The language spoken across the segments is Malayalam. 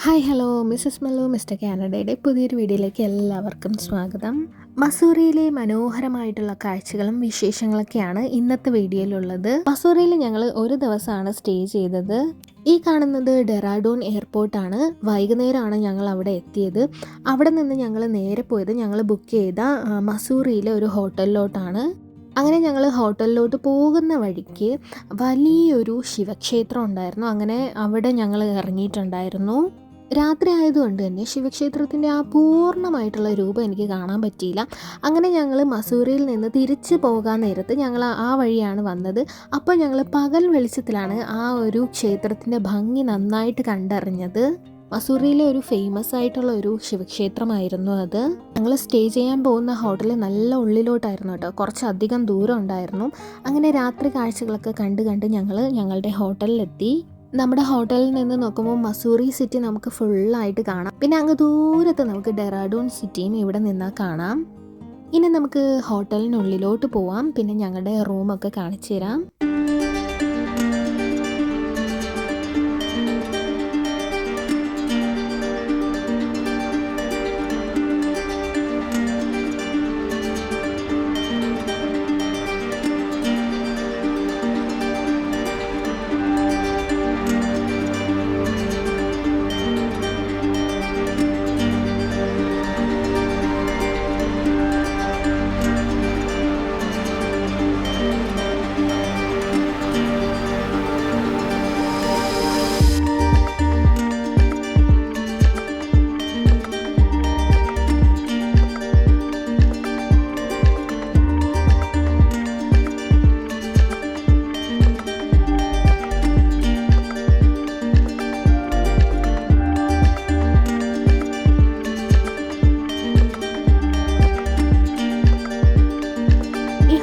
ഹായ് ഹലോ മിസ്സസ് മെല്ലോ മിസ്റ്റർ കാനഡയുടെ പുതിയൊരു വീഡിയോയിലേക്ക് എല്ലാവർക്കും സ്വാഗതം. മസൂറിയിലെ മനോഹരമായിട്ടുള്ള കാഴ്ചകളും വിശേഷങ്ങളൊക്കെയാണ് ഇന്നത്തെ വീഡിയോയിലുള്ളത്. മസൂറിയിൽ ഞങ്ങൾ ഒരു ദിവസമാണ് സ്റ്റേ ചെയ്തത്. ഈ കാണുന്നത് ഡെറാഡൂൺ എയർപോർട്ടാണ്. വൈകുന്നേരമാണ് ഞങ്ങൾ അവിടെ എത്തിയത്. അവിടെ നിന്ന് ഞങ്ങൾ നേരെ പോയത് ഞങ്ങൾ ബുക്ക് ചെയ്ത മസൂറിയിലെ ഒരു ഹോട്ടലിലോട്ടാണ്. അങ്ങനെ ഞങ്ങൾ ഹോട്ടലിലോട്ട് പോകുന്ന വഴിക്ക് വലിയൊരു ശിവക്ഷേത്രം ഉണ്ടായിരുന്നു. അങ്ങനെ അവിടെ ഞങ്ങൾ ഇറങ്ങിയിട്ടുണ്ടായിരുന്നു. രാത്രി ആയതുകൊണ്ട് തന്നെ ശിവക്ഷേത്രത്തിൻ്റെ ആ പൂർണ്ണമായിട്ടുള്ള രൂപം എനിക്ക് കാണാൻ പറ്റിയില്ല. അങ്ങനെ ഞങ്ങൾ മസൂറിയിൽ നിന്ന് തിരിച്ചു പോകാൻ നേരത്ത് ഞങ്ങൾ ആ വഴിയാണ് വന്നത്. അപ്പോൾ ഞങ്ങൾ പകൽ വെളിച്ചത്തിലാണ് ആ ഒരു ക്ഷേത്രത്തിൻ്റെ ഭംഗി നന്നായിട്ട് കണ്ടറിഞ്ഞത്. മസൂറിയിലെ ഒരു ഫേമസ് ആയിട്ടുള്ള ഒരു ശിവക്ഷേത്രമായിരുന്നു അത്. ഞങ്ങൾ സ്റ്റേ ചെയ്യാൻ പോകുന്ന ഹോട്ടൽ നല്ല ഉള്ളിലോട്ടായിരുന്നു കേട്ടോ, കുറച്ചധികം ദൂരം ഉണ്ടായിരുന്നു. അങ്ങനെ രാത്രി കാഴ്ചകളൊക്കെ കണ്ട് ഞങ്ങൾ ഞങ്ങളുടെ ഹോട്ടലിലെത്തി. നമ്മുടെ ഹോട്ടലിൽ നിന്ന് നോക്കുമ്പോൾ മസൂറി സിറ്റി നമുക്ക് ഫുള്ളായിട്ട് കാണാം. പിന്നെ അങ്ങ് ദൂരത്ത് നമുക്ക് ഡെറാഡൂൺ സിറ്റിയും ഇവിടെ നിന്നാൽ കാണാം. ഇനി നമുക്ക് ഹോട്ടലിനുള്ളിലോട്ട് പോവാം. പിന്നെ ഞങ്ങളുടെ റൂമൊക്കെ കാണിച്ചു തരാം.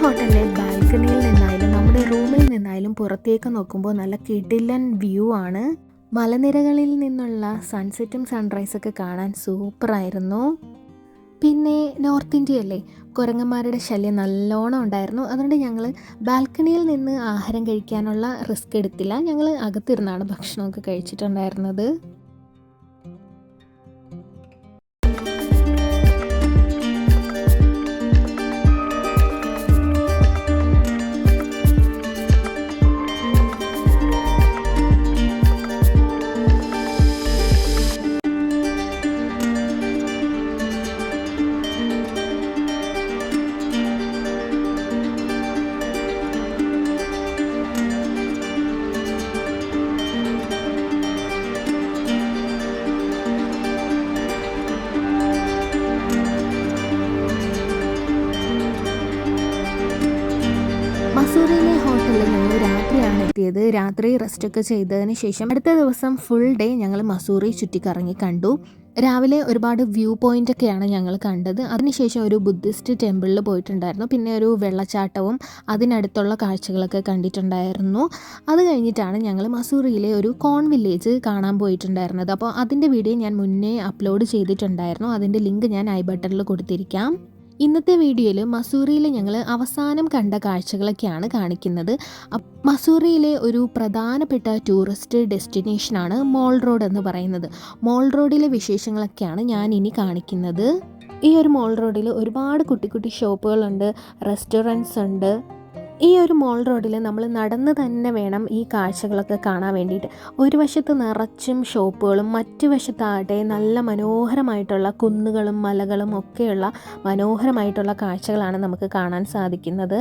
ഹോട്ടലിലെ ബാൽക്കണിയിൽ നിന്നായാലും നമ്മുടെ റൂമിൽ നിന്നായാലും പുറത്തേക്ക് നോക്കുമ്പോൾ നല്ല കിടിലൻ വ്യൂ ആണ്. മലനിരകളിൽ നിന്നുള്ള സൺസെറ്റും സൺറൈസൊക്കെ കാണാൻ സൂപ്പറായിരുന്നു. പിന്നെ നോർത്ത് ഇന്ത്യ അല്ലേ, കുരങ്ങന്മാരുടെ ശല്യം നല്ലോണം ഉണ്ടായിരുന്നു. അതുകൊണ്ട് ഞങ്ങൾ ബാൽക്കണിയിൽ നിന്ന് ആഹാരം കഴിക്കാനുള്ള റിസ്ക് എടുത്തില്ല. ഞങ്ങൾ അകത്തിരുന്നാണ് ഭക്ഷണമൊക്കെ കഴിച്ചിട്ടുണ്ടായിരുന്നത്. മസൂറിയിലെ ഹോട്ടലിൽ ഞങ്ങൾ രാത്രിയാണ് എത്തിയത്. രാത്രി റെസ്റ്റൊക്കെ ചെയ്തതിന് ശേഷം അടുത്ത ദിവസം ഫുൾ ഡേ ഞങ്ങൾ മസൂറി ചുറ്റിക്കറങ്ങി കണ്ടു. രാവിലെ ഒരുപാട് വ്യൂ പോയിൻ്റൊക്കെയാണ് ഞങ്ങൾ കണ്ടത്. അതിനുശേഷം ഒരു ബുദ്ധിസ്റ്റ് ടെമ്പിളിൽ പോയിട്ടുണ്ടായിരുന്നു. പിന്നെ ഒരു വെള്ളച്ചാട്ടവും അതിനടുത്തുള്ള കാഴ്ചകളൊക്കെ കണ്ടിട്ടുണ്ടായിരുന്നു. അത് കഴിഞ്ഞിട്ടാണ് ഞങ്ങൾ മസൂറിയിലെ ഒരു കോൺ വില്ലേജ് കാണാൻ പോയിട്ടുണ്ടായിരുന്നത്. അപ്പോൾ അതിൻ്റെ വീഡിയോ ഞാൻ മുന്നേ അപ്ലോഡ് ചെയ്തിട്ടുണ്ടായിരുന്നു. അതിൻ്റെ ലിങ്ക് ഞാൻ ഐ ബട്ടണിൽ കൊടുത്തിരിക്കാം. ഇന്നത്തെ വീഡിയോയിൽ മസൂറിയിൽ ഞങ്ങൾ അവസാനം കണ്ട കാഴ്ചകളൊക്കെയാണ് കാണിക്കുന്നത്. മസൂറിയിലെ ഒരു പ്രധാനപ്പെട്ട ടൂറിസ്റ്റ് ഡെസ്റ്റിനേഷനാണ് മോൾ റോഡ് എന്ന് പറയുന്നത്. മോൾ റോഡിലെ വിശേഷങ്ങളൊക്കെയാണ് ഞാൻ ഇനി കാണിക്കുന്നത്. ഈ ഒരു മോൾ റോഡിൽ ഒരുപാട് കുട്ടി കുട്ടി ഷോപ്പുകളുണ്ട്, റെസ്റ്റോറൻറ്റ്സ് ഉണ്ട്. ഈ ഒരു മോൾ റോഡിൽ നമ്മൾ നടന്ന് തന്നെ വേണം ഈ കാഴ്ചകളൊക്കെ കാണാൻ വേണ്ടിയിട്ട്. ഒരു വശത്ത് നിറച്ചും ഷോപ്പുകളും മറ്റു വശത്താകട്ടെ നല്ല മനോഹരമായിട്ടുള്ള കുന്നുകളും മലകളും ഒക്കെയുള്ള മനോഹരമായിട്ടുള്ള കാഴ്ചകളാണ് നമുക്ക് കാണാൻ സാധിക്കുന്നത്.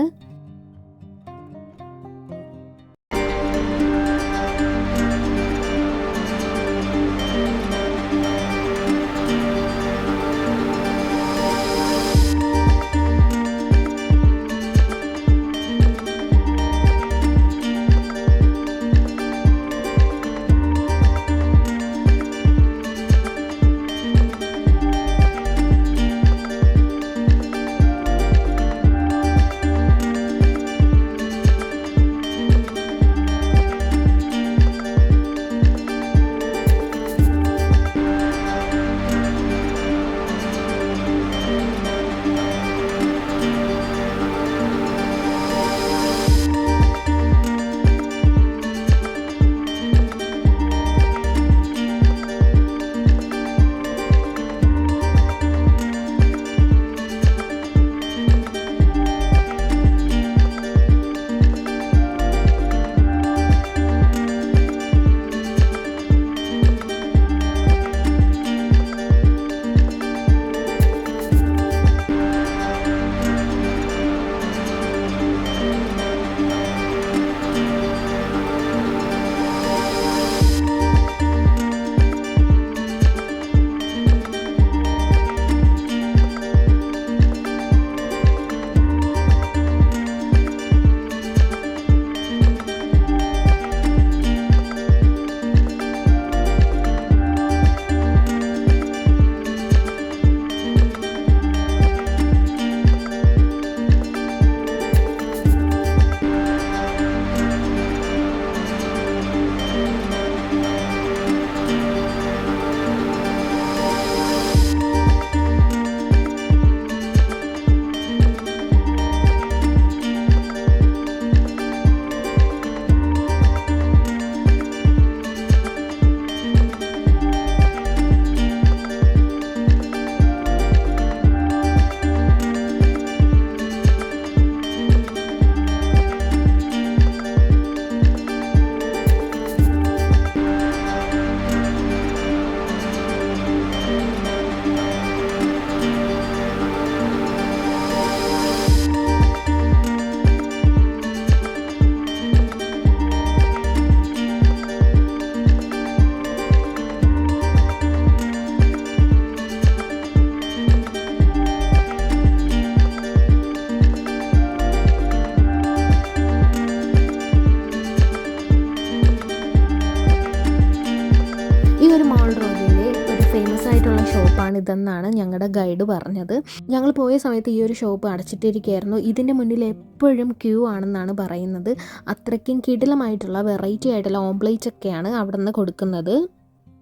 ഷോപ്പാണിതെന്നാണ് ഞങ്ങളുടെ ഗൈഡ് പറഞ്ഞത്. ഞങ്ങൾ പോയ സമയത്ത് ഈ ഒരു ഷോപ്പ് അടച്ചിട്ടിരിക്കുകയായിരുന്നു. ഇതിൻ്റെ മുന്നിൽ എപ്പോഴും ക്യൂ ആണെന്നാണ് പറയുന്നത്. അത്രയ്ക്കും കിടിലമായിട്ടുള്ള വെറൈറ്റി ആയിട്ടുള്ള ഓംപ്ലേറ്റ് ഒക്കെയാണ് അവിടെ നിന്ന് കൊടുക്കുന്നത്.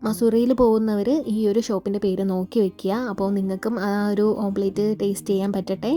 മസൂറിയിൽ പോകുന്നവർ ഈ ഒരു ഷോപ്പിൻ്റെ പേര് നോക്കി വെക്കുക. അപ്പോൾ നിങ്ങൾക്കും ആ ഒരു ഓംപ്ലേറ്റ് ടേസ്റ്റ് ചെയ്യാൻ പറ്റട്ടെ.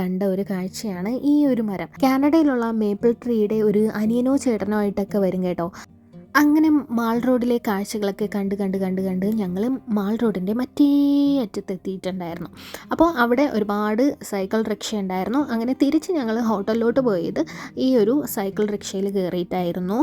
കണ്ട ഒരു കാഴ്ചയാണ് ഈ ഒരു മരം. കാനഡയിലുള്ള മേപ്പിൾ ട്രീയുടെ ഒരു അനിയനോ ചേട്ടനോ ആയിട്ടൊക്കെ വരും കേട്ടോ. അങ്ങനെ മാൾ റോഡിലെ കാഴ്ചകളൊക്കെ കണ്ട് ഞങ്ങൾ മാൾ റോഡിൻ്റെ മറ്റേ അറ്റത്തെത്തിയിട്ടുണ്ടായിരുന്നു. അപ്പോൾ അവിടെ ഒരുപാട് സൈക്കിൾ റിക്ഷ ഉണ്ടായിരുന്നു. അങ്ങനെ തിരിച്ച് ഞങ്ങൾ ഹോട്ടലിലോട്ട് പോയത് ഈ ഒരു സൈക്കിൾ റിക്ഷയിൽ കയറിയിട്ടായിരുന്നു.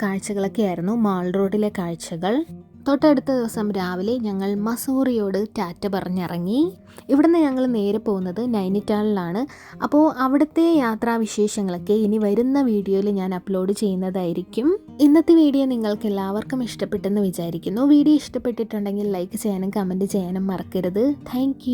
കാഴ്ചകളൊക്കെ ആയിരുന്നു മാൾ റോഡിലെ കാഴ്ചകൾ. തൊട്ടടുത്ത ദിവസം രാവിലെ ഞങ്ങൾ മസൂറിയോട് ടാറ്റ പറഞ്ഞിറങ്ങി. ഇവിടുന്ന് ഞങ്ങൾ നേരെ പോകുന്നത് നൈനിറ്റാളിലാണ്. അപ്പോൾ അവിടുത്തെ യാത്രാവിശേഷങ്ങളൊക്കെ ഇനി വരുന്ന വീഡിയോയിൽ ഞാൻ അപ്ലോഡ് ചെയ്യുന്നതായിരിക്കും. ഇന്നത്തെ വീഡിയോ നിങ്ങൾക്ക് എല്ലാവർക്കും ഇഷ്ടപ്പെട്ടെന്ന് വിചാരിക്കുന്നു. വീഡിയോ ഇഷ്ടപ്പെട്ടിട്ടുണ്ടെങ്കിൽ ലൈക്ക് ചെയ്യാനും കമൻറ്റ് ചെയ്യാനും മറക്കരുത്. താങ്ക്